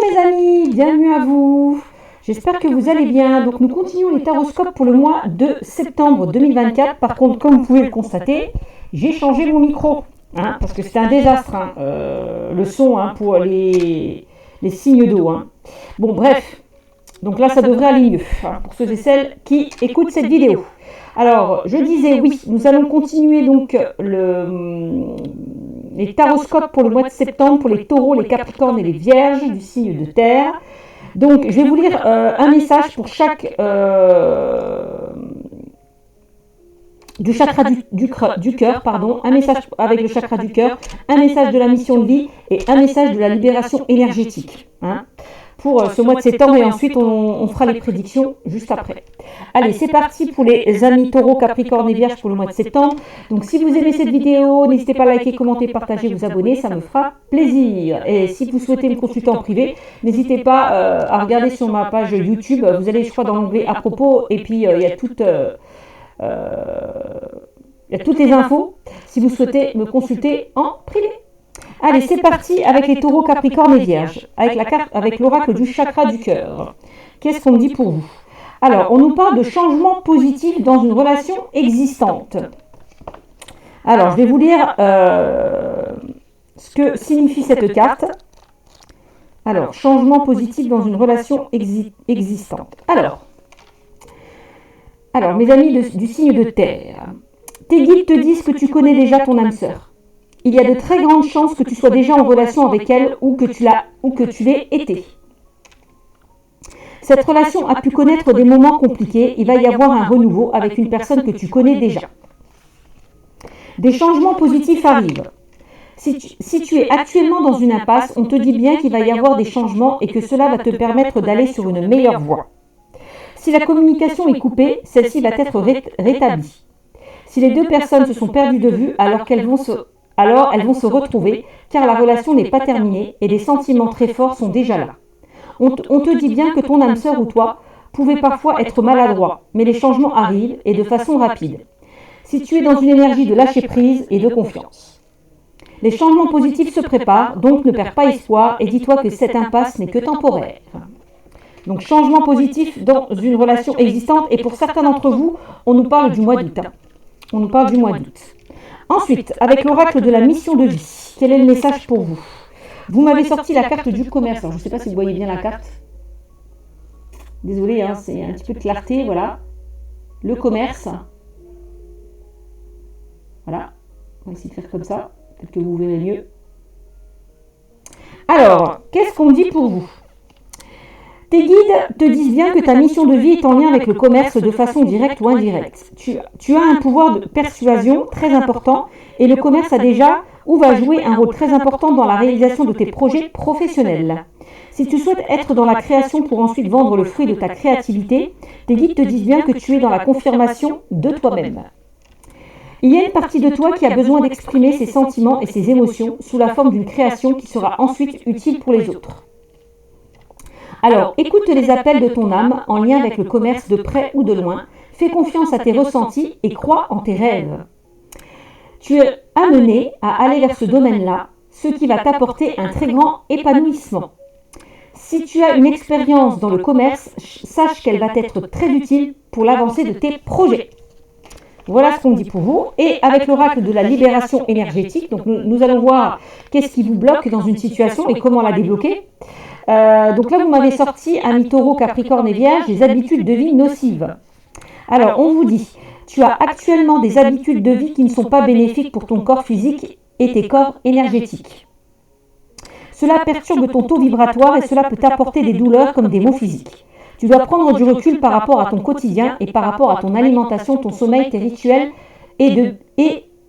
mes amis, bienvenue à vous. J'espère que vous allez bien. Donc nous continuons les taroscopes pour le mois de septembre 2024. Par contre, comme vous pouvez le constater, j'ai changé mon micro, parce que c'est un désastre, le son pour les signes d'eau. Bon, bref, donc là ça devrait aller mieux pour ceux et celles qui écoutent cette vidéo. Alors, je disais, oui, nous allons continuer donc les taroscopes pour le mois de septembre, pour les taureaux, les capricornes et les vierges du signe de terre. Donc, je vais vous lire un message pour chaque du chakra du cœur, un message avec le chakra du cœur, un message de la mission de vie et un message de la libération énergétique. Pour ce mois de septembre et ensuite on fera les prédictions juste après. Allez, c'est parti pour les amis taureaux, capricornes et vierges pour le mois de septembre. Donc si vous aimez cette vidéo, n'hésitez pas à liker, commenter, partager, vous abonner, ça me fera plaisir. Et si vous souhaitez me consulter en privé, n'hésitez pas à regarder sur ma page YouTube. Vous allez, je crois, dans l'onglet à propos et puis il y a toutes les infos si vous souhaitez me consulter en privé. Allez, c'est parti avec les taureaux, capricornes et vierges, avec l'oracle du chakra du cœur. Qu'est-ce qu'on me dit pour vous? Alors, on nous parle de changement positif dans une relation existante. Alors, je vais vous lire ce que signifie cette carte. Alors, changement positif dans une relation existante. Alors, mes amis du signe de terre, tes guides te disent que tu connais déjà ton âme sœur. Il y a de très grandes chances que tu sois déjà en relation avec elle ou que tu l'aies été. Cette relation a pu connaître des moments compliqués. Il va y avoir un renouveau avec une personne que tu connais déjà. Des changements positifs arrivent. Si tu es actuellement dans une impasse, on te dit bien qu'il va y avoir des changements et que cela va te permettre d'aller sur une meilleure voie. Si la communication est coupée, celle-ci va être rétablie. Si les deux personnes se sont perdues de vue, alors elles vont se retrouver, car la relation n'est pas terminée et des sentiments très forts sont déjà là. On te dit bien que ton âme sœur ou toi pouvait parfois être maladroit, mais les changements arrivent et de façon rapide. Si tu es dans une énergie de lâcher prise et de confiance. Les changements positifs se préparent, donc ne perds pas espoir et dis-toi que cette impasse n'est que temporaire. Donc changement positif dans une relation existante et pour certains d'entre vous, on nous parle du mois d'août. On nous parle du mois d'août. Ensuite, avec l'oracle de la mission de vie, quel est le message pour vous? Vous m'avez sorti la carte du commerce. Alors, je ne sais pas si vous voyez bien la carte. Désolée, c'est un petit peu de clarté, voilà. Le commerce. Voilà. On va essayer de faire comme ça. Peut-être que vous verrez mieux. Alors, qu'est-ce qu'on dit pour vous? Tes guides te disent bien que ta mission de vie est en lien avec le commerce de façon directe ou indirecte. Tu as un pouvoir de persuasion très important et le commerce a déjà ou va jouer un rôle très important dans la réalisation de tes projets professionnels. Si tu souhaites être dans la création pour ensuite vendre le fruit de ta créativité, tes guides te disent bien que tu es dans la confirmation de toi-même. Il y a une partie de toi qui a besoin d'exprimer ses sentiments et ses émotions sous la forme d'une création qui sera ensuite utile pour les autres. Alors, écoute les appels de ton âme en lien avec le commerce de près ou de loin. Fais confiance à tes ressentis et crois en tes rêves. Tu es amené à aller vers ce domaine-là, ce qui va t'apporter un très grand épanouissement. Si tu as une expérience dans le commerce, sache qu'elle va être très utile pour l'avancée de tes projets. Voilà ce qu'on dit pour vous. Et avec l'oracle de la libération énergétique, donc nous allons voir qu'est-ce qui vous bloque dans une situation et comment la débloquer. Donc là, vous m'avez sorti, amis taureaux, capricornes et vierges, des habitudes de vie nocives. Alors, on vous dit, tu as actuellement des habitudes de vie qui ne sont pas bénéfiques pour ton corps physique et tes corps énergétiques. Cela perturbe ton taux vibratoire et cela peut t'apporter des douleurs comme des maux physiques. Tu dois prendre du recul par rapport à ton quotidien et par rapport à ton alimentation, ton sommeil, tes rituels et de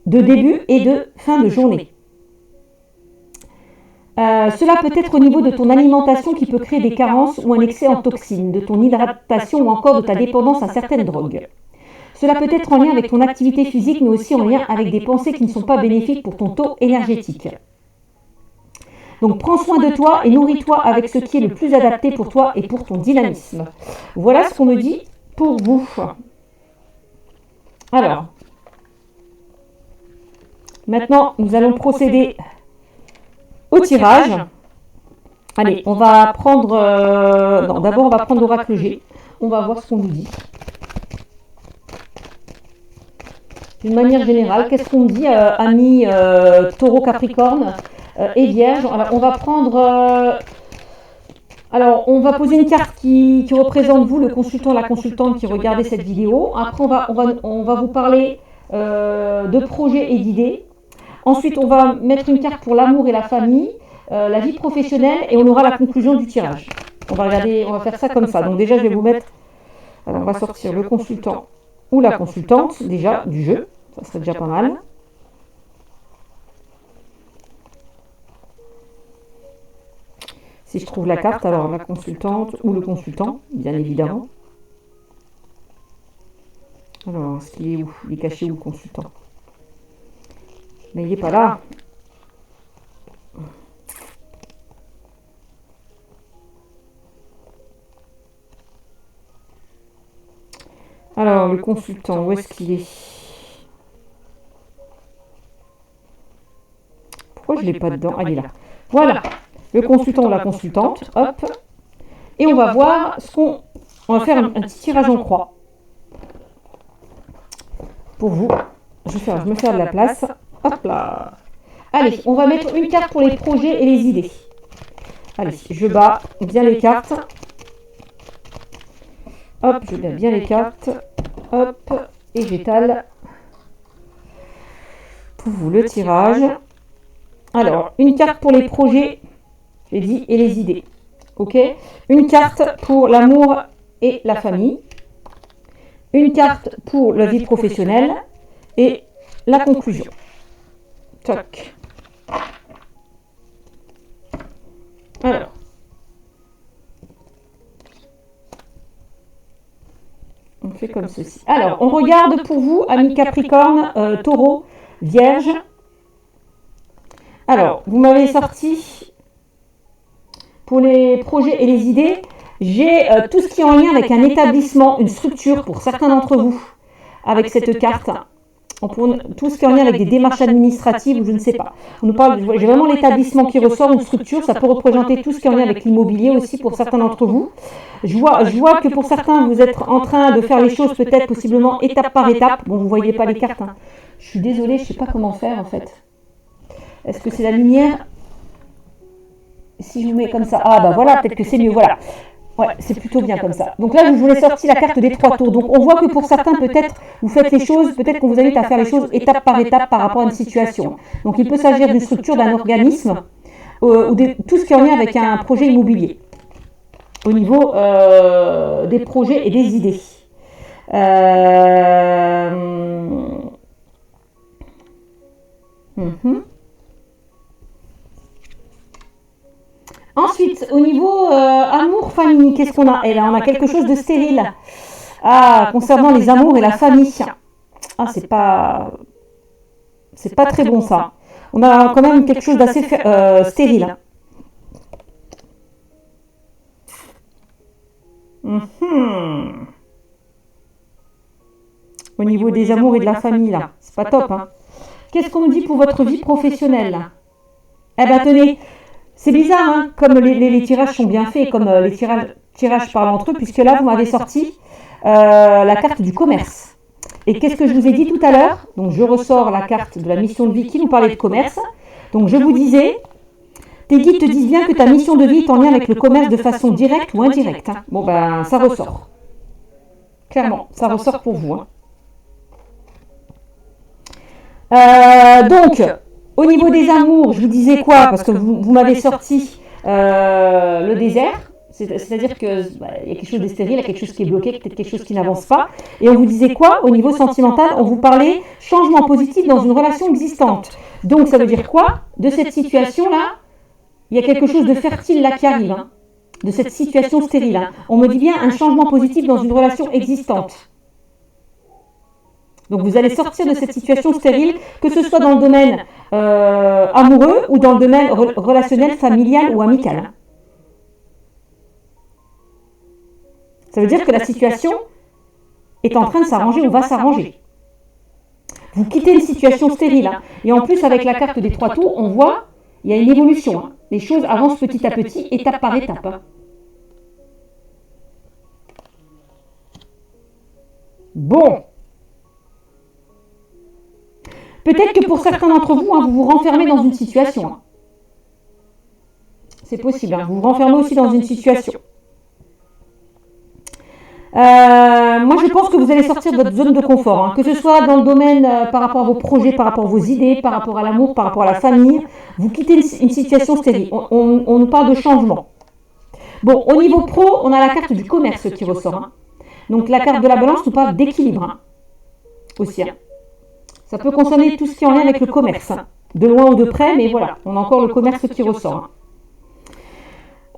début et de fin de journée. Cela peut être au niveau de ton alimentation qui peut créer des carences ou un excès en toxines, de ton hydratation ou encore de ta dépendance à certaines drogues. Cela peut être en lien avec ton activité physique, mais aussi en lien avec des pensées qui ne sont pas bénéfiques pour ton taux énergétique. Donc prends soin de toi et nourris-toi avec ce qui est le plus adapté pour toi et pour ton dynamisme. Voilà ce qu'on me dit pour vous. Alors, maintenant nous allons procéder au tirage. Allez, on va prendre... non, d'abord, on va prendre l'oracle G. On va voir ce qu'on nous dit. D'une manière générale, qu'est-ce qu'on dit, amis taureau, capricorne et vierge? Alors, on va prendre... alors, on va poser une carte qui représente vous, le consultant, la consultante qui regardez cette vidéo. Après, on va vous parler de projets et d'idées. Ensuite, on va mettre une carte pour l'amour et la famille, la vie professionnelle, et on aura la conclusion du tirage. On va regarder, on va faire ça comme ça. Donc déjà, je vais vous mettre... alors, on va sortir le consultant ou la consultante, déjà, du jeu. Ça serait déjà pas mal. Si je trouve la carte, alors la consultante ou le consultant, bien évidemment. Alors, est-ce qu'il est où? Il est caché où, le consultant? Mais il n'est pas là. Alors, le consultant, où est-ce qu'il est? Pourquoi je ne l'ai pas dedans? Ah, il est là. Voilà, le consultant ou la consultante. Hop. Et on va voir ce qu'on... on va faire un petit tirage en croix. Pour vous. Je vais me faire de la place. Hop là. Allez, on va mettre une carte pour les projets et les idées. Allez, je bats bien les cartes. Hop, je bats bien les cartes. Hop, et j'étale pour vous le tirage. Alors, une carte pour les projets, j'ai dit, et les idées. Ok. Une carte pour l'amour et la famille. Une carte pour la vie professionnelle et la conclusion. Toc. Alors. On fait comme ceci. Alors, on regarde pour vous, amis Capricorne, Taureau, Vierge. Alors, vous m'avez sorti pour les projets et les idées. J'ai tout ce qui est en lien avec un établissement, une structure pour certains d'entre vous, avec cette carte. Tout ce qui est en lien avec des démarches administratives ou je ne sais pas. On nous parle, j'ai vraiment l'établissement qui ressort, une structure. Ça peut représenter tout ce qui est en lien avec l'immobilier aussi pour certains d'entre vous. Je vois que pour certains, vous êtes en train de faire les choses peut-être possiblement étape par étape. Bon, vous ne voyez pas les cartes. Hein. Je suis désolée, je ne sais pas comment faire en fait. Est-ce que c'est la lumière? Si je vous mets comme ça, ah bah voilà, peut-être que c'est mieux, voilà. Ouais, c'est plutôt bien comme ça. Donc là, je vous ai sorti la carte des 3 tours. Donc on voit que pour certains, peut-être, vous faites les choses, peut-être qu'on vous invite à faire les choses étape par rapport à une situation. Donc il peut s'agir d'une structure, d'un organisme, ou de tout ce qui est en lien avec un projet immobilier, au niveau des projets et des idées. Ensuite, au niveau amour, famille, qu'est-ce qu'on a? Eh bien, on a quelque chose de stérile. Ah, concernant les amours et la famille. Ah, c'est pas très bon ça. On a quand même quelque chose d'assez stérile. Au niveau des amours et de la famille, là, c'est pas top. Hein. Qu'est-ce qu'on nous dit pour votre vie professionnelle? Eh bien, tenez. C'est bizarre, hein, comme les tirages sont bien faits, comme les tirages parlent entre eux, puisque là, vous m'avez sorti la carte du commerce. Et qu'est-ce que je vous ai dit tout à l'heure? Donc, je ressors la carte de la mission de vie qui nous parlait de commerce. Donc, je vous disais, tes guides te disent bien que ta mission de vie est en lien avec le commerce de façon directe ou indirecte. Hein. Bon, ben, ça ressort. Clairement, ça ressort pour vous. Hein. Donc... au niveau des amours, je vous disais quoi? Parce que vous m'avez sorti le désert. C'est-à-dire qu'il y a quelque chose de stérile, il y a quelque chose qui est bloqué, peut-être quelque chose qui n'avance pas. Et on vous disait quoi? Au niveau sentimental, on vous parlait changement positif dans une relation existante. Donc ça veut dire quoi? De cette situation-là, il y a quelque chose de fertile là qui arrive. Hein, de cette situation stérile. Hein. On me dit bien un changement positif dans une relation existante. Donc vous allez sortir de cette situation stérile, que ce soit dans le domaine amoureux ou dans le domaine relationnel, familial ou amical. Ça veut dire que la situation est en train de s'arranger ou va s'arranger. Vous quittez une situation stérile. Hein. Et en plus, avec la carte des 3 tours, on voit Il y a une évolution. Hein. Les choses avancent petit à petit, étape par étape. Hein. Bon. Peut-être que pour certains d'entre vous, hein, vous vous renfermez dans une situation. Hein. C'est possible. Hein. Vous vous renfermez aussi dans une situation. Moi, je pense que vous allez sortir de votre zone de confort, hein, que ce soit dans le domaine par rapport à vos projets, par rapport à vos idées, par rapport à l'amour, par rapport à la famille. Vous quittez une situation stérile. On nous parle de changement. Bon, au niveau pro, on a la carte du commerce qui ressort. Hein. Donc, la carte de la balance nous parle d'équilibre hein, aussi. Hein. Ça peut concerner tout ce qui est en lien avec le commerce, hein, de loin ou de près, mais voilà, on a encore le commerce qui ressort.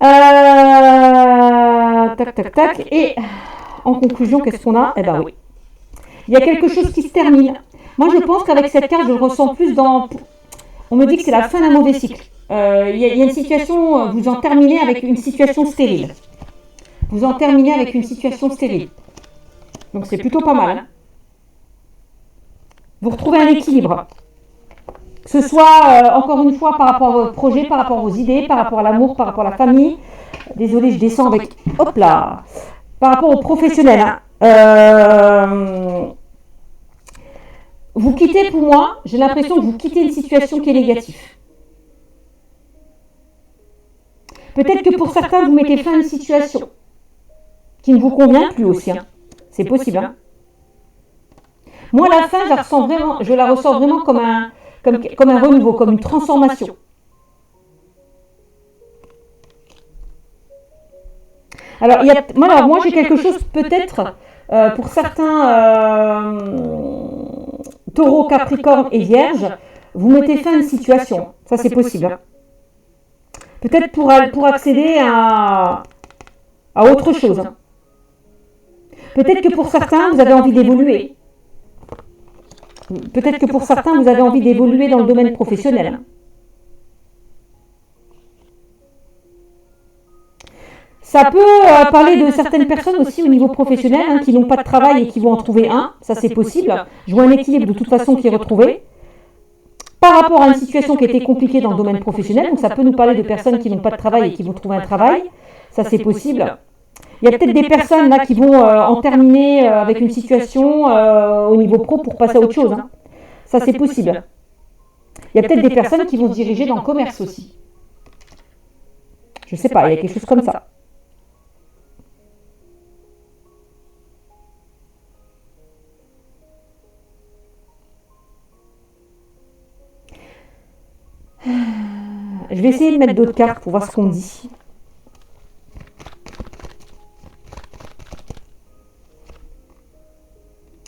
Hein. Tac, tac, tac. Et en conclusion, qu'est-ce qu'on a? Eh bien oui. Il y a quelque chose qui se termine. Moi, je pense qu'avec cette carte, je le ressens plus dans... On me dit que c'est la fin d'un mauvais cycle. Il y a une situation, vous en terminez avec une situation stérile. Vous en terminez avec une situation stérile. Donc c'est plutôt pas mal. Hein. Vous retrouvez un équilibre. Que ce soit, encore une fois, par rapport à vos projets, par rapport à vos idées, par rapport à l'amour, par rapport à la famille. Désolée, je descends avec... Hop là. Par rapport aux professionnels. Hein. Vous quittez, pour moi, j'ai l'impression que vous quittez une situation qui est négative. Peut-être que pour certains, vous mettez fin à une situation qui ne vous convient plus aussi. Hein. C'est possible. Hein. Moi, la fin, je la ressens vraiment comme un renouveau, comme une transformation. Alors, moi j'ai quelque chose peut-être pour certains taureaux, capricornes et vierges, vous mettez fin à une situation. Ça, c'est possible. Hein. Peut-être pour accéder à autre chose. Hein. Peut-être que pour certains, vous avez envie d'évoluer. Peut-être que pour certains, vous avez envie d'évoluer dans le domaine professionnel. Ça peut parler de certaines personnes aussi au niveau professionnel hein, qui n'ont pas de travail et qui vont en trouver un. Ça, c'est possible. Je vois un équilibre de toute façon qui est retrouvé. Par rapport à une situation qui a été compliquée dans le domaine professionnel, donc ça peut nous parler de personnes qui n'ont pas de travail et qui vont trouver un travail. Ça, c'est possible. Il y a peut-être des personnes là qui vont en terminer avec une situation au niveau pro pour passer à autre chose. Hein. Ça, c'est possible. Il y a peut-être des personnes qui vont se diriger dans le commerce aussi. Je ne sais pas, il y a quelque chose comme ça. Je vais essayer de mettre d'autres cartes pour voir ce qu'on me dit.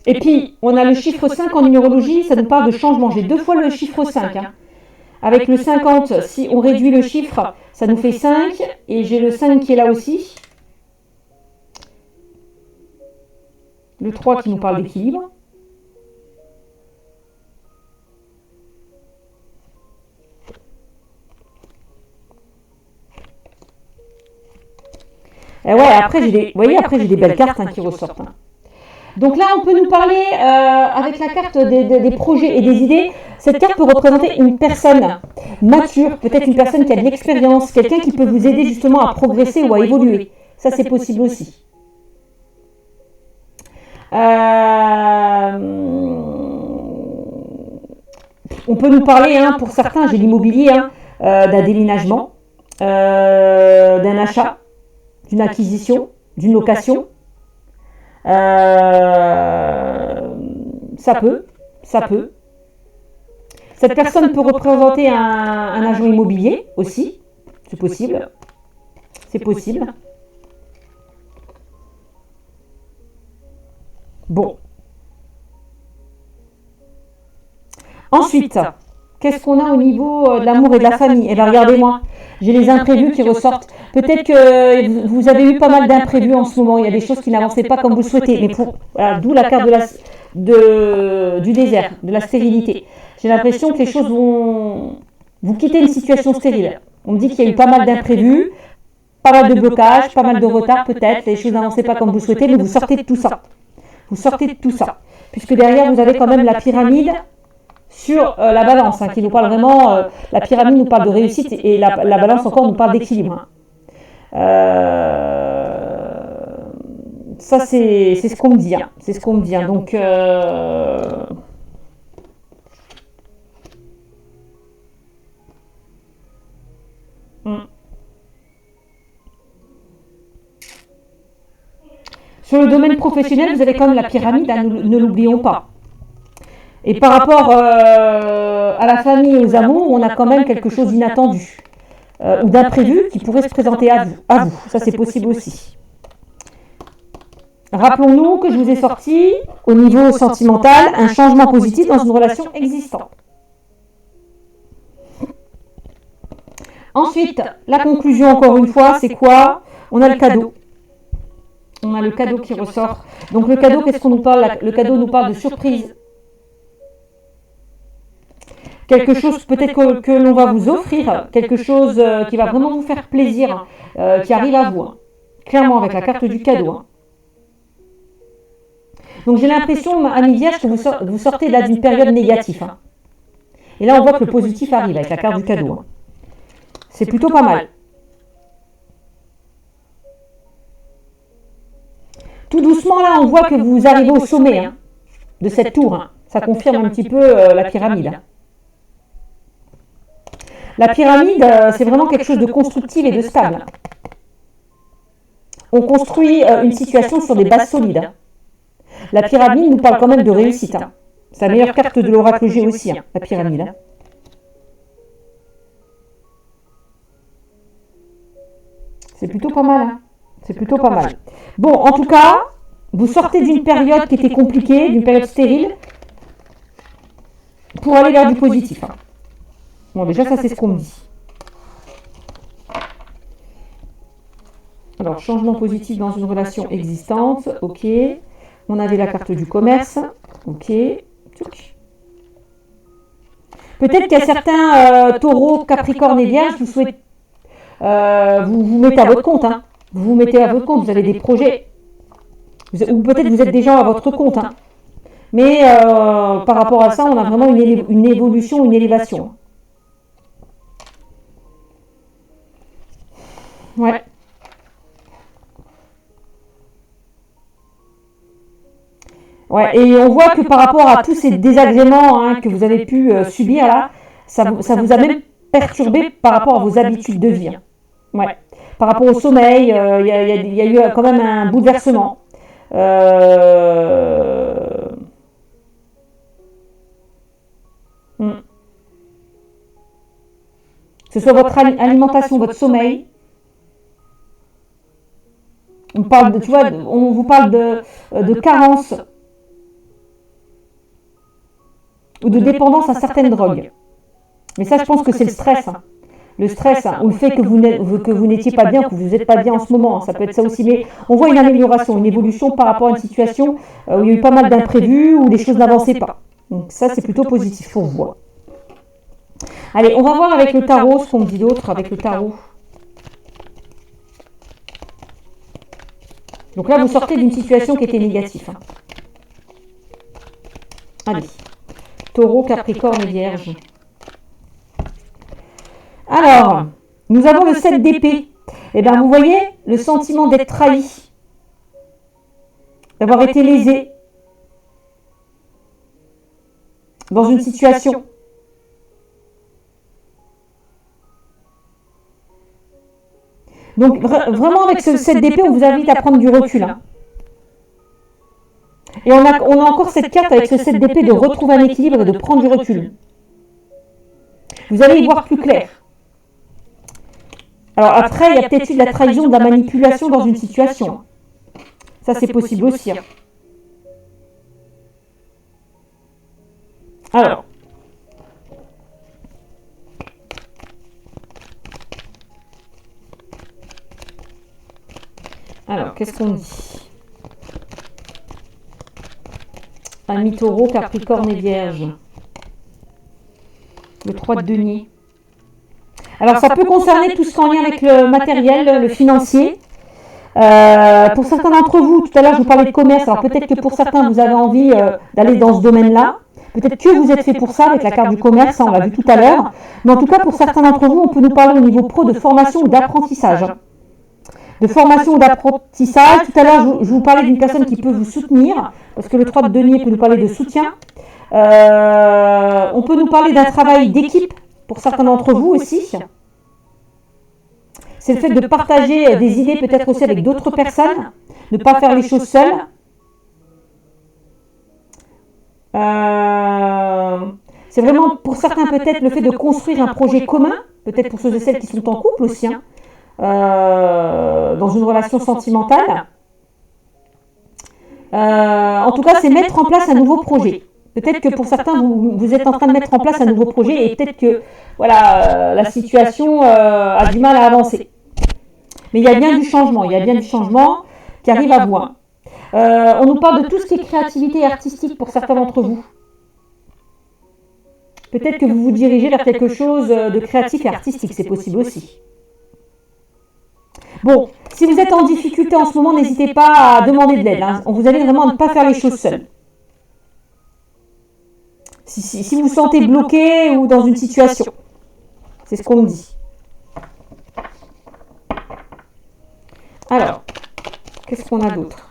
Et puis, on a le chiffre 5 en numérologie, ça nous parle de changement. J'ai 2 fois le chiffre 5. Hein. Avec le 50, si on réduit le chiffre, ça nous fait 5. Et j'ai le 5 qui est là aussi. Le 3 qui nous parle d'équilibre. Et ouais, après j'ai des belles cartes hein, qui ressortent. Hein. Donc là, on peut nous parler, avec la carte des projets et des idées, cette carte peut représenter une personne mature, peut-être une personne qui a de l'expérience, quelqu'un qui peut vous aider justement à progresser ou à évoluer. Ça, c'est possible aussi. On peut nous parler, hein, pour certains, j'ai l'immobilier, hein, d'un déménagement, d'un achat, d'une acquisition, d'une location. Ça peut. Cette personne peut représenter un agent immobilier aussi. C'est possible. Bon. Ensuite, qu'est-ce qu'on a au niveau de l'amour et de la famille? Eh bien, regardez-moi, j'ai les imprévus qui ressortent. Peut-être que vous avez eu pas mal d'imprévus en ce moment. Il y a des choses qui n'avançaient pas comme vous le souhaitez. Mais voilà, d'où la carte du désert, de la stérilité. J'ai l'impression que les choses vont... Vous quittez une situation stérile. On me dit qu'il y a eu pas mal d'imprévus, pas mal de blocages, pas mal de retard peut-être. Les choses n'avançaient pas comme vous le souhaitez, mais vous sortez de tout ça. Puisque derrière, vous avez quand même la pyramide sur la balance, hein, qui nous parle vraiment, la pyramide nous parle de réussite et la balance encore nous parle d'équilibre. Ça, c'est ce qu'on me dit. Hein. C'est ce qu'on me dit. Hein. Donc, sur le domaine professionnel, vous avez quand même la pyramide, hein, ne l'oublions pas. Et par rapport à la famille et aux amours, on a quand même quelque chose d'inattendu ou d'imprévu qui pourrait se présenter à vous. Ça, c'est possible aussi. Rappelons-nous que je vous ai sorti, au niveau sentimental, un changement positif dans une relation existante. Ensuite, la conclusion, encore une fois, c'est quoi? On a le cadeau. On a le cadeau qui ressort. Donc le cadeau, qu'est-ce qu'on nous parle? Le cadeau nous parle de surprise. Quelque chose peut-être que l'on va vous offrir, quelque chose qui va vraiment vous faire plaisir, qui arrive à vous. Hein. Clairement, avec la carte du cadeau. Hein. Donc j'ai l'impression, amis vierges, que vous sortez là d'une période négative. Hein. Et là, on voit que le positif arrive avec la carte du cadeau. Hein. C'est plutôt pas mal. Tout doucement, là, on voit que vous arrivez au sommet hein, de cette tour. Hein. Ça confirme un petit peu la pyramide. Hein. La pyramide, c'est vraiment quelque chose de constructif et de stable. On construit une situation sur des bases solides. Hein. La pyramide nous parle quand même de réussite. Hein. C'est la meilleure carte de l'oracle G aussi, hein, la pyramide. Hein. C'est plutôt pas mal. Hein. C'est plutôt pas mal. Bon, en tout cas, vous sortez d'une période qui était compliquée, d'une période stérile, pour aller vers du positif. Hein. Bon, déjà, ça, c'est ce qu'on me dit. Alors, changement positif dans une relation existante. Ok. On avait la carte du commerce. Ok. Peut-être qu'il y a certains taureaux, capricornes et vierges, vous souhaitez, vous mettez à votre compte. Hein. Vous vous mettez à votre compte. Vous avez des projets. Ou peut-être vous êtes déjà à votre compte. Hein. Mais par rapport à ça, on a vraiment une évolution, une élévation. Ouais. Ouais, et on voit que par rapport à tous ces désagréments hein, que vous avez pu subir là, ça vous a même perturbé par rapport à vos habitudes de vie. Hein. Ouais. Par rapport au sommeil, il y a eu quand même un bouleversement. Que ce soit votre alimentation, votre sommeil. On parle de, tu vois, on vous parle de carence ou de dépendance à certaines drogues. Mais ça, je pense que c'est le stress. Hein. Le stress, hein, ou le fait que vous n'étiez pas bien, que vous n'êtes pas bien en ce moment. Hein. Ça peut être ça aussi. Mais on voit une amélioration, une évolution par rapport à une situation où il y a eu pas mal d'imprévus, où les choses n'avançaient pas. Donc ça, c'est plutôt positif pour vous. Allez, on va voir avec le tarot ce qu'on me dit d'autre avec le tarot. Donc là, vous sortez d'une situation qui était négative. Hein. Allez. Taureau, Capricorne et Vierge. Alors, nous avons le 7 d'épée. Eh bien, vous voyez, le sentiment d'être trahi, d'avoir été lésé dans une situation. Donc, vraiment, avec ce 7 d'épée, on vous invite à prendre du recul. Hein. Et on a encore cette carte avec ce 7 d'épée de retrouver un équilibre et de prendre du recul. Vous allez y voir plus clair. Alors après, il y a peut-être eu de la trahison, de la manipulation dans une situation. Ça, c'est possible aussi. Hein. Alors, qu'est-ce qu'on dit? Ami Taureau, Capricorne et Vierge. Le 3 de denier. Alors, ça peut concerner tout ce qui est en lien avec le matériel, le financier. Pour certains d'entre vous, tout à l'heure, je vous parlais de commerce. Alors, peut-être que pour certains, vous avez envie d'aller dans ce domaine-là. Peut-être que vous êtes fait pour ça avec la carte du commerce, on l'a vu tout à l'heure. Mais en tout cas, pour certains d'entre vous, on peut nous parler au niveau pro de formation ou d'apprentissage. De formation ou d'apprentissage. Tout à l'heure, je vous parlais d'une personne qui peut vous soutenir, parce que le 3 de denier peut nous parler de soutien. On peut nous parler d'un travail d'équipe pour certains d'entre vous aussi. C'est le fait de partager des idées peut-être aussi avec d'autres personnes, ne pas faire les choses seules. C'est vraiment pour certains peut-être le fait de construire un projet commun, peut-être pour ceux et celles qui sont en couple aussi, dans une relation sentimentale. En tout cas, c'est mettre en place un nouveau projet. Peut-être que pour certains, vous êtes en train de mettre en place un nouveau projet et peut-être que voilà, la situation a du mal à avancer. Mais il y a bien du changement, qui arrive à vous. On nous parle de tout ce qui est créativité artistique pour certains d'entre vous. Peut-être que vous vous dirigez vers quelque chose de créatif et artistique, c'est possible aussi. Bon, si vous êtes en difficulté en ce moment, n'hésitez pas à demander de l'aide. On vous invite vraiment à ne pas faire les choses seules. Si vous vous sentez bloqué ou dans une situation, c'est ce qu'on me dit. Alors, qu'est-ce qu'on a d'autre?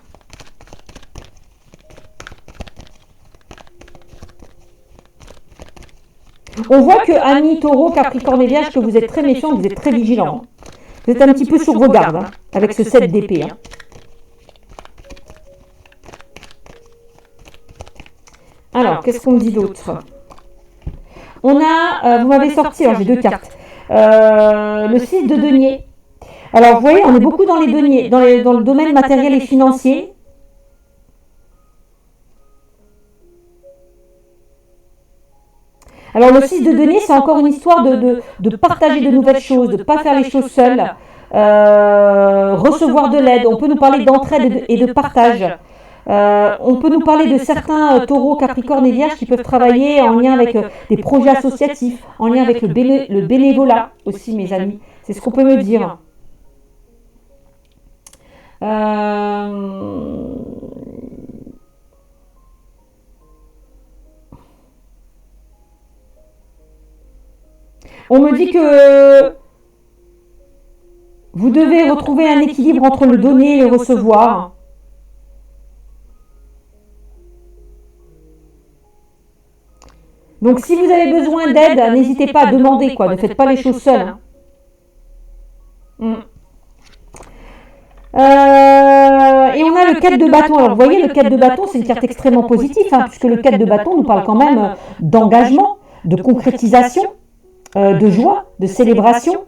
On voit que Amis, Taureau, Capricorne et Vierge, que vous êtes très méfiants, vous êtes très vigilants. Vous êtes un petit peu sur vos gardes, avec ce 7 d'épée. Alors, qu'est-ce qu'on me dit d'autre? On a, vous m'avez sorti, alors j'ai deux cartes, le 6 de denier. Alors, vous voyez, on est beaucoup dans les deniers, dans le domaine matériel et financier. Alors, le 6 de denier, c'est encore une histoire de partager de nouvelles choses, de ne pas faire les choses seules, recevoir de l'aide. On peut nous parler d'entraide et de partage. On peut nous parler de certains taureaux, capricornes et vierges qui peuvent travailler en lien avec des projets associatifs, en lien avec le bénévolat aussi, mes amis. C'est ce qu'on peut me dire. On me dit que vous devez retrouver un équilibre entre le donner et le recevoir. Donc si vous avez besoin d'aide, n'hésitez pas à demander, quoi. Ne faites pas les choses seules. Et on a le 4 de bâton. Alors vous voyez, le 4 de bâton, c'est une carte extrêmement positive, puisque le 4 de bâton nous parle quand même d'engagement, de concrétisation, de joie, de célébration,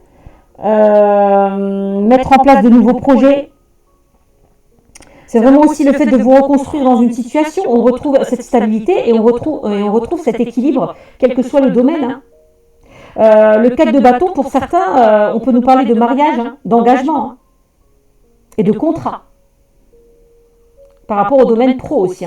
mettre en place de nouveaux projets. C'est vraiment aussi le fait de vous reconstruire dans une situation. On retrouve cette stabilité et on retrouve cet équilibre, quel que soit le domaine. Le 4 de bâton, pour certains, on peut nous parler de mariage, d'engagement et de contrat. Par rapport au domaine pro aussi.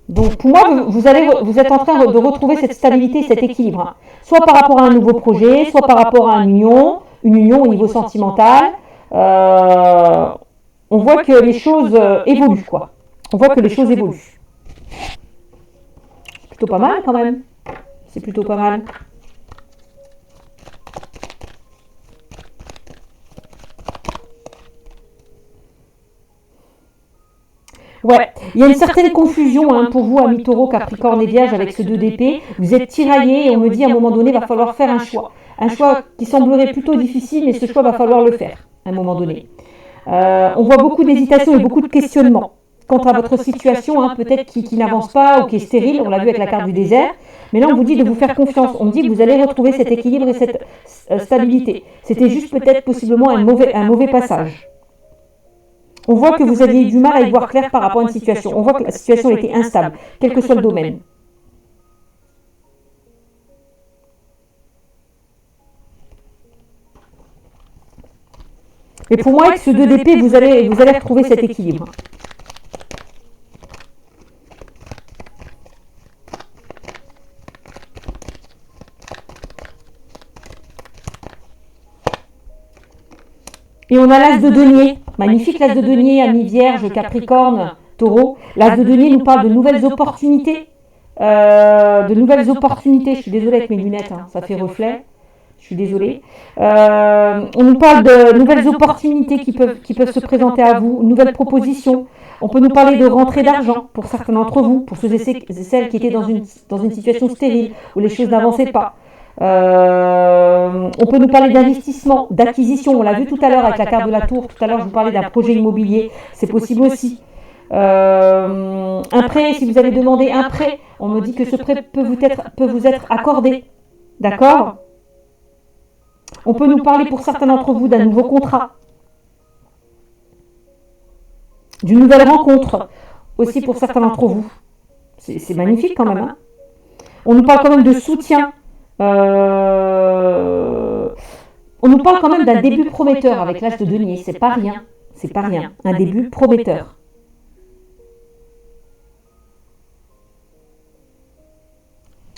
Donc pour moi, vous êtes en train de retrouver cette stabilité, cet équilibre. Soit par rapport à un nouveau projet, soit par rapport à une union au niveau sentimental. On voit que les choses évoluent, quoi. On voit que les choses évoluent. Plutôt pas mal quand même. C'est plutôt pas mal. Ouais, il y a une certaine confusion pour vous, amis taureau, capricorne et vierge, avec ce 2 d'épée. Vous êtes tiraillés et on me dit à un moment donné, il va falloir faire un choix. Un choix qui semblerait plutôt difficile, mais ce choix va falloir le faire à un moment donné. On voit beaucoup d'hésitation et beaucoup de questionnements quant à votre situation, peut-être qui n'avance pas ou qui est stérile, on l'a vu avec la carte du désert. Mais là, on vous dit de vous faire confiance. On me dit que vous allez retrouver cet équilibre et cette stabilité. C'était juste peut-être possiblement un mauvais passage. On voit que vous aviez eu du mal à y voir clair par rapport à une situation. On voit que la situation était instable, quel que soit le domaine. Et pour moi, avec ce 2 d'épée, vous allez retrouver cet équilibre. Et on a l'as de denier. Magnifique l'as de denier, amis vierge, capricorne, Taureau. L'As de denier nous parle de nouvelles opportunités. Je suis désolée avec mes lunettes, hein, ça fait reflet. Je suis désolée. On nous parle de nouvelles opportunités qui peuvent se présenter à vous, nouvelles propositions. On peut nous parler de rentrée d'argent pour certains d'entre vous, pour ceux et celles qui étaient dans une situation stérile, où les choses n'avançaient pas. On peut nous parler d'investissement, d'acquisition. On l'a vu tout à l'heure avec la carte de la tour. Tout à l'heure, je vous parlais d'un projet immobilier. C'est possible aussi. Un prêt, si vous avez demandé un prêt, on me dit que ce prêt peut vous être accordé. D'accord ? On peut nous parler pour certains d'entre vous d'un nouveau contrat, d'une nouvelle rencontre, aussi pour certains d'entre vous. C'est magnifique quand même. Hein. On nous parle quand même de soutien. On nous parle quand même d'un début prometteur avec l'As de denier. C'est pas rien. C'est pas rien. Un début prometteur.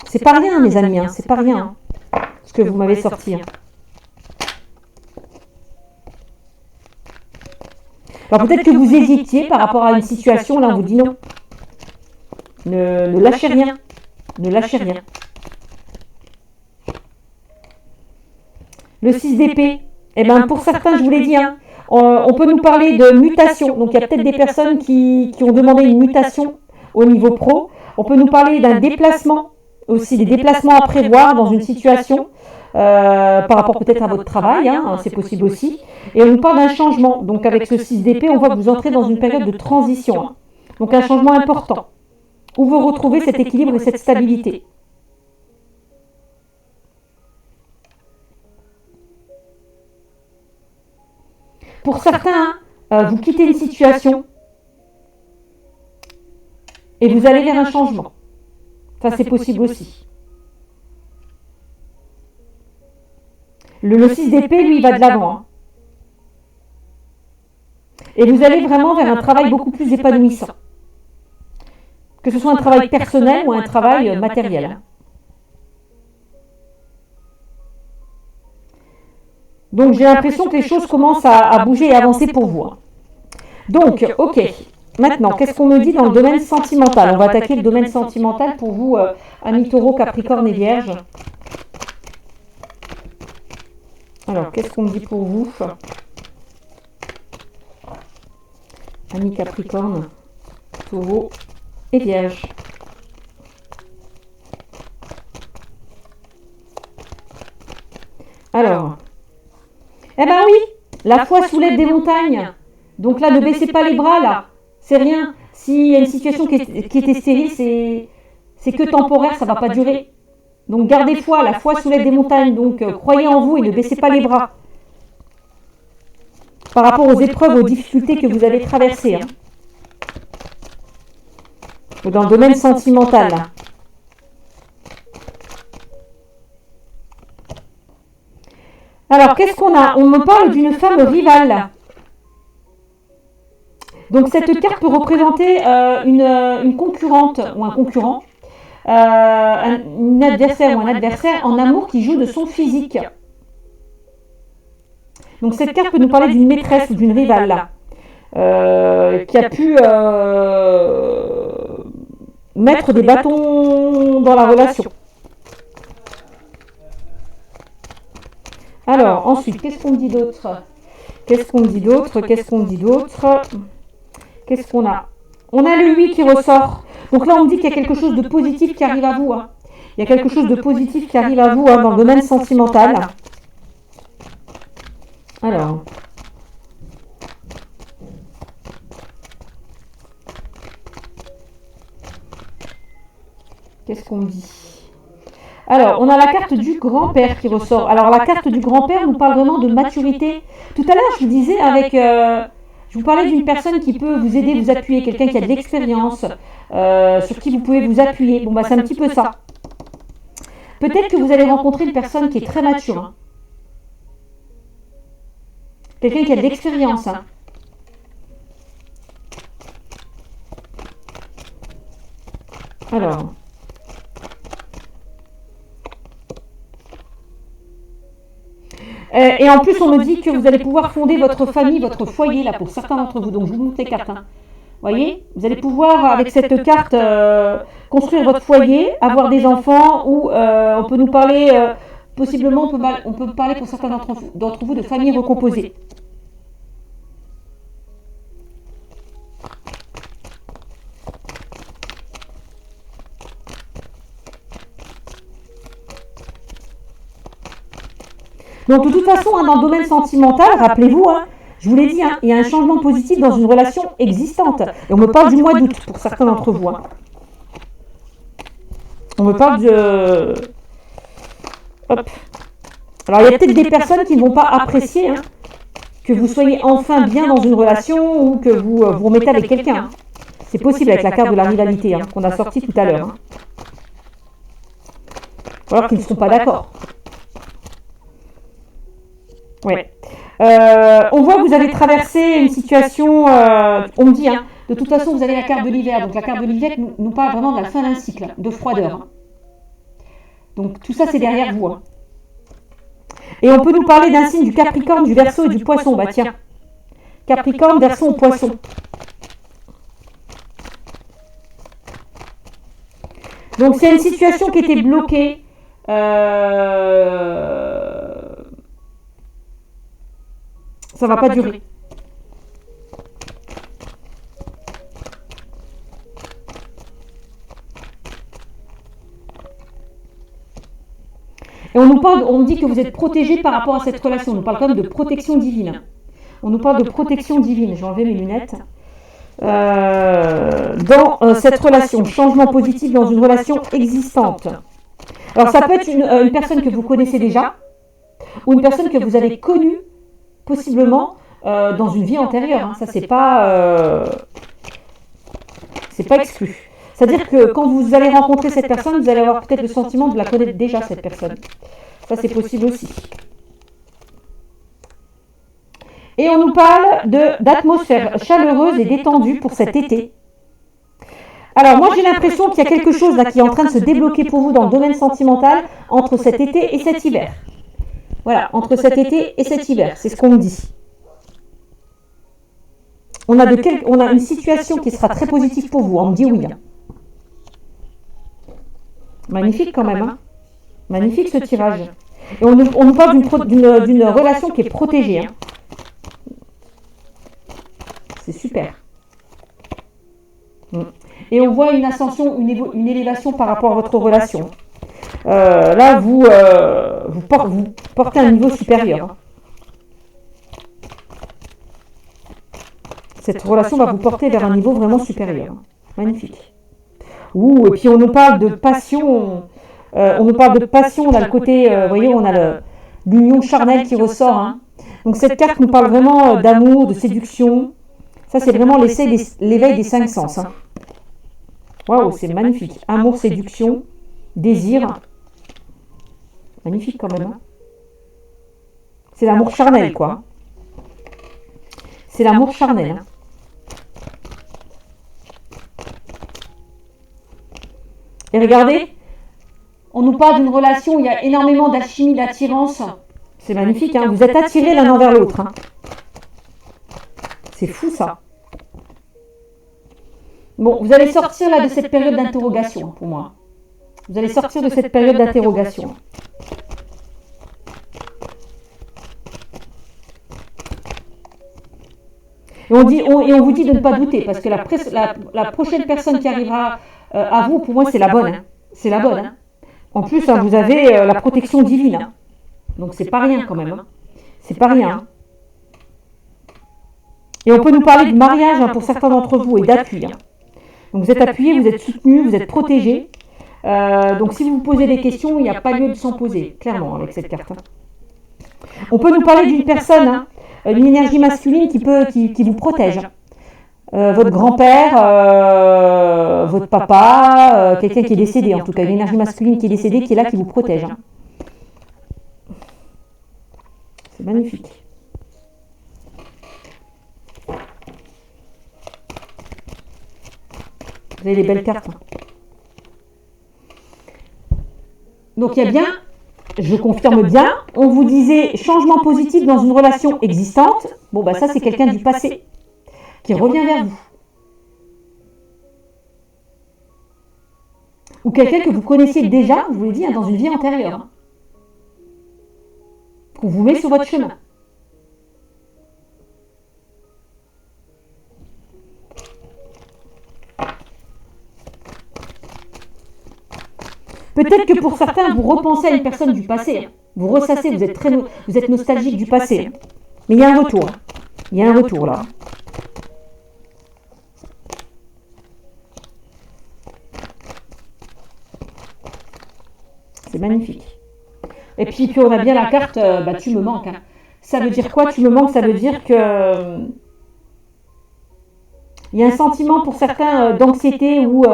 C'est pas rien, mes amis. Hein. C'est pas rien ce que vous m'avez sorti. Hein. Alors peut-être que vous hésitiez par rapport à une situation, là on vous dit non. Ne lâchez rien. Ne lâchez rien. Le 6 d'épée, eh ben, pour certains, je vous l'ai dit, hein, on peut nous parler de mutation. Donc il y a peut-être des personnes qui ont demandé une mutation au niveau pro. On peut nous parler d'un déplacement, aussi des déplacements à prévoir dans une situation. Par rapport peut-être à votre travail, hein, c'est possible aussi. Et on nous parle d'un changement. Donc avec ce 6 d'épée, on voit que vous entrez dans une période de transition. Hein. Donc un changement important, où vous retrouvez cet équilibre et cette stabilité. Pour certains, vous quittez une situation et vous allez vers un changement. Ça, c'est possible aussi. Le 6 d'épée, lui, il va de l'avant. Hein. Et vous allez vraiment vers un travail beaucoup plus épanouissant. Que ce soit un travail personnel ou un travail matériel. Donc j'ai l'impression que les choses commencent à bouger et avancer pour vous. Donc, ok. Maintenant, qu'est-ce qu'on me dit dans le domaine sentimental? On va attaquer le domaine sentimental pour vous, amis Taureau, Capricorne et Vierge. Alors, qu'est-ce qu'on me dit pour vous, amis Capricorne, Taureau et Vierge? Alors, eh ben oui, la foi soulève des montagnes. Donc là, ne baissez pas les bras, là. C'est rien. S'il y a une situation qui était stérile, c'est que temporaire, ça ne va pas durer. Donc gardez foi, la foi soulève des montagnes. Donc croyez en vous et ne baissez pas les bras. Par rapport aux épreuves, aux difficultés que vous avez traversées. Hein. Dans le domaine sentimental. Là. Alors, qu'est-ce qu'on a? On me parle d'une femme rivale. Donc, cette carte peut représenter une concurrente ou un concurrent, une adversaire ou un adversaire en amour qui joue de son physique. Donc, cette carte peut nous parler d'une maîtresse ou d'une rivale, là, qui a pu mettre des bâtons dans la relation. Alors, ensuite, qu'est-ce qu'on me dit d'autre? Qu'est-ce qu'on me dit d'autre? Qu'est-ce qu'on me dit d'autre? Qu'est-ce qu'on a? On a le 8 qui ressort. Donc là, on me dit qu'il y a quelque chose de positif qui arrive à vous. Hein. Il y a quelque chose de positif qui arrive à vous hein, dans le domaine sentimental. Alors. Qu'est-ce qu'on me dit? Alors, on a la carte du grand-père qui ressort. Alors, la carte du grand-père nous parle vraiment de maturité. Tout à l'heure, je vous disais avec... je vous parlais d'une personne qui peut vous aider, vous appuyer, quelqu'un qui a de l'expérience, sur qui vous pouvez vous appuyer. Bon, bah, c'est un petit peu ça. Peut-être que vous allez rencontrer une personne qui est très mature. Hein. Quelqu'un qui a de l'expérience. Hein. Alors... Et en plus, on me dit que vous allez pouvoir fonder votre famille, votre foyer, là, pour certains d'entre vous. Donc, je vous montre les cartes. Hein. Voyez, vous allez pouvoir, avec cette carte, construire votre foyer, avoir des enfants, ou on peut nous parler, possiblement, on peut parler pour certains d'entre vous de familles recomposées. Donc de toute façon, hein, dans le domaine sentimental, rappelez-vous, hein, je vous l'ai dit, hein, il y a un changement positif dans une relation existante. Et on me parle du mois d'août pour certains d'entre vous. Hein. On me parle de... Hop. Alors il y a peut-être des personnes qui ne vont pas apprécier hein, que vous soyez enfin bien dans une relation ou que vous vous remettez avec quelqu'un. Hein. C'est possible avec la carte de la rivalité hein, qu'on a sortie tout à l'heure. Hein. Ou alors qu'ils ne seront pas d'accord. Ouais. On voit que vous avez traversé une situation, on me dit, hein, de toute façon vous avez la carte de l'hiver, donc la carte de l'hiver nous parle vraiment de la fin d'un cycle, de froideur. Hein. Donc tout ça c'est derrière vous. Hein. Et on peut nous parler d'un signe du Capricorne, du Verseau et du Poisson. Bah tiens, Capricorne, Verseau, Poisson. Donc c'est une situation qui était bloquée. Ça ne va pas durer. Et on nous parle, on dit que vous êtes protégé par rapport à cette relation. On nous parle quand même de protection divine. On nous parle de protection divine. J'ai enlevé mes lunettes. Dans cette relation, changement positif dans une relation existante. Alors ça peut être une personne que vous connaissez déjà, ou une personne que vous avez connue possiblement dans une vie antérieure. Hein. Ça, c'est pas exclu. C'est-à-dire que quand vous allez rencontrer cette personne, vous allez avoir peut-être le sentiment de la connaître déjà, cette personne. Ça, c'est possible aussi. Et on nous parle d'atmosphère chaleureuse et détendue pour cet été. Alors, moi, j'ai l'impression qu'il y a quelque chose là qui est en train de se débloquer pour vous dans le domaine sentimental entre cet été et cet hiver. Voilà, entre cet été et cet hiver, c'est ce qu'on me dit. On a une situation qui sera très positive pour vous, on me dit oui. Hein. Magnifique quand même, hein. Magnifique ce tirage. Et on nous parle d'une relation qui est protégée. Hein. C'est super. Et on voit une ascension, une élévation par rapport à votre relation. Là, vous portez un niveau supérieur. Hein. Cette relation va vous porter vers un niveau vraiment supérieur. Magnifique. Ouh, et puis on nous parle de passion. On nous parle de passion. On a le côté, vous voyez, on a l'union charnelle qui ressort. Hein. Donc cette carte nous parle vraiment d'amour, de séduction. Ça, c'est vraiment l'éveil des 5 sens. Hein. Waouh, c'est magnifique. Amour, séduction, désir. Magnifique quand même. Hein. C'est l'amour charnel, quoi. C'est l'amour charnel. Hein. Et regardez, on nous parle d'une relation où il y a énormément d'alchimie, d'attirance. C'est magnifique, hein. Vous êtes attirés l'un envers l'autre. Hein. C'est fou, ça. Bon, vous allez sortir là de cette période d'interrogation, pour moi. Vous allez sortir de cette période d'interrogation. Et on vous dit de ne pas douter, parce que la prochaine personne qui arrivera à vous, pour moi, c'est la bonne. Hein. C'est la bonne. Hein. En plus, hein, vous avez la protection divine. Hein. Donc, c'est pas rien quand même. Hein. C'est pas rien. Hein. Et on peut nous parler de mariage hein, pour certains d'entre vous et d'appui. Hein. Donc, vous êtes appuyé, vous êtes soutenu, vous êtes protégé. Donc, si vous vous posez des questions, il n'y a pas lieu de s'en poser, clairement, avec cette carte. Hein. On peut nous parler d'une personne, hein, une énergie masculine qui vous protège. Votre grand-père, votre papa, quelqu'un qui est décédé, en tout cas, une énergie masculine qui est décédée, qui est là, qui vous protège. Hein. C'est magnifique. Vous avez les belles cartes. Hein. Donc il y a bien, je confirme bien, on vous disait changement positif dans une relation existante. Bon, bah ça c'est quelqu'un du passé qui revient vers vous. Ou quelqu'un que vous connaissiez déjà, je vous l'ai dit, hein, dans une vie antérieure. Hein, qu'on vous met sur votre chemin. Peut-être que pour certains, vous repensez à une personne du passé. Hein. Vous ressassez, vous êtes nostalgique du passé. Hein. Mais il y a un retour. Hein. Il y a un retour là. C'est magnifique. Et puis on a bien la carte, tu me manques. Hein. Ça veut dire quoi, tu me manques? Ça veut dire que il y a un sentiment pour certains d'anxiété ou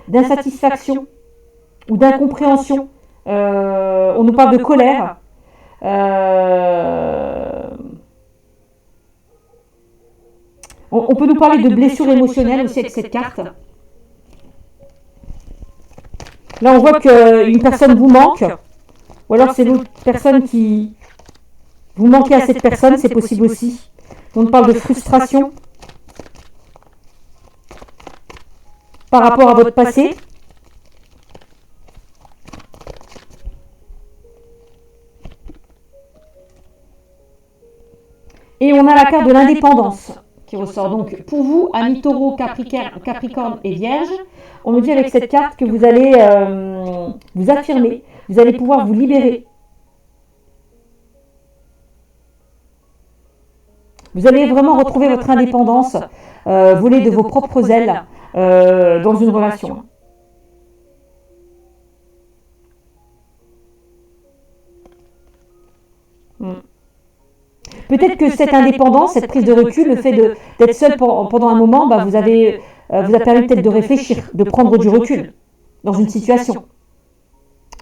d'insatisfaction ou d'incompréhension. On nous parle de colère. On peut nous parler de blessures émotionnelles aussi avec cette carte. Là, on voit qu'une personne vous manque, ou alors c'est l'autre personne qui... Vous manquez à cette personne, c'est possible aussi. On parle de frustration par rapport à votre passé. Et on a la carte de l'indépendance qui ressort. Donc pour vous, amis taureau, capricorne et vierge, on me dit avec cette carte que vous allez vous affirmer, vous allez pouvoir vous libérer. Vous allez vraiment retrouver votre indépendance, voler de vos propres ailes dans une relation. Peut-être que cette indépendance, cette prise de recul, le fait d'être seul pendant un moment, vous a permis peut-être de réfléchir, de prendre du recul dans une situation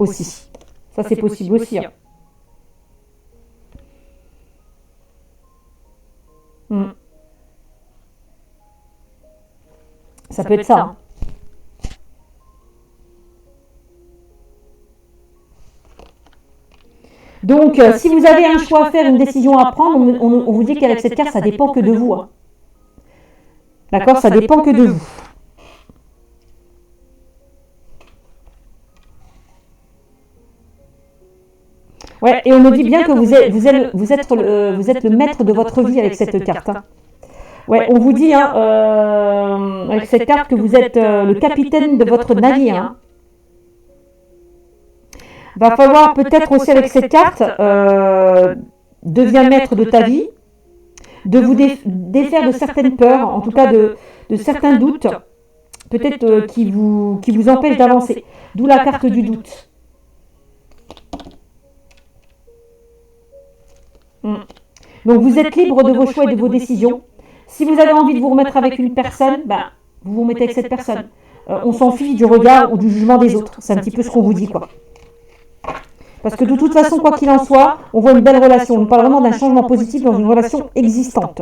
aussi. Ça, c'est possible aussi. Hein. Ça peut être ça. Hein. Donc, si vous avez un choix à faire, une décision à prendre, on vous dit qu'avec cette carte, ça dépend que de vous. Hein. D'accord? Ça dépend que de vous. Ouais, et on me dit bien que vous êtes le maître de votre vie avec cette carte. Hein. Ouais, on vous dit avec cette carte que vous êtes le capitaine de votre navire. Hein. Va falloir peut-être aussi avec cette carte deviens maître de ta vie, de vous défaire de certaines peurs, en tout cas de certains doutes, peut-être qui vous empêchent d'avancer. D'où la carte du doute. Donc vous êtes libre de vos choix et de vos décisions. Si vous avez envie de vous remettre avec une personne, vous vous mettez avec cette personne. On s'en fiche du regard ou du jugement des autres. C'est un petit peu ce qu'on vous dit, quoi. Parce que de toute façon, quoi qu'il en soit, on voit une belle relation. On parle vraiment d'un changement positif dans une relation existante.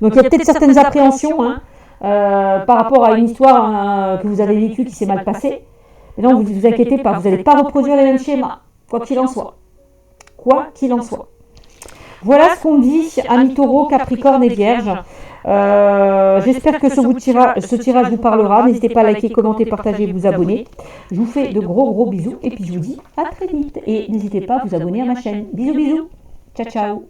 Donc il y a peut-être certaines appréhensions par rapport à une histoire que vous avez vécue qui s'est mal passée. Mais non, vous ne vous inquiétez pas, vous n'allez pas reproduire les mêmes schémas, quoi qu'il en soit. Quoi qu'il en soit. Voilà ce qu'on dit, amis taureau, capricorne et vierge. J'espère que ce tirage vous parlera. N'hésitez pas à liker, commenter, partager, vous abonner. Je vous fais de gros bisous et puis je vous dis à très vite. Et n'hésitez pas à vous abonner à ma chaîne. Bisous bisous. Ciao ciao.